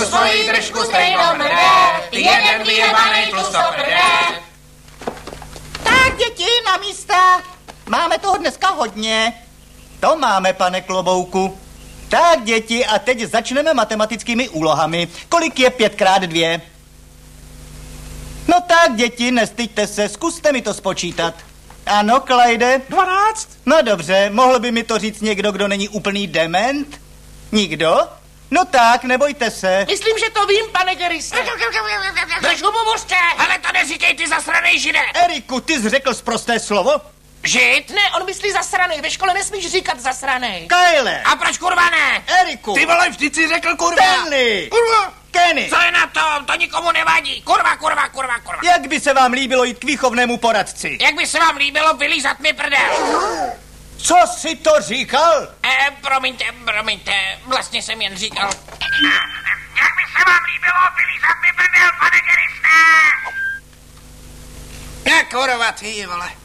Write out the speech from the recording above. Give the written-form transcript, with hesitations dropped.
tu svoji držku stejnou mrdé, ty jeden vyjebanej tlustoprdé. Tak, děti, na místa. Máme toho dneska hodně. To máme, pane Klobouku. Tak, děti, a teď začneme matematickými úlohami. Kolik je 5x2? No tak, děti, nestyďte se, zkuste mi to spočítat. Ano, Klajde? 12. No dobře, mohl by mi to říct někdo, kdo není úplný dement? Nikdo? No tak, nebojte se. Myslím, že to vím, pane Geriste. Drž hubu, mužče! Ale to neříkej, ty zasranej žide! Eriku, ty jsi řekl sprosté slovo? Žid? Ne, on myslí zasranej, ve škole nesmíš říkat zasranej. Kyle! A proč kurva ne? Eriku! Ty vole, vždyť si řekl kurva. Stanley! Kurva! Kenny! Co je na tom? To nikomu nevadí. Kurva. Jak by se vám líbilo jít k výchovnému poradci? Jak by se vám líbilo vylízat mi prdel? Co jsi to říkal? Promiňte, vlastně jsem jen říkal. Jak by se vám líbilo vylízat mi prdel, pane Geriste? Kurva, ty vole.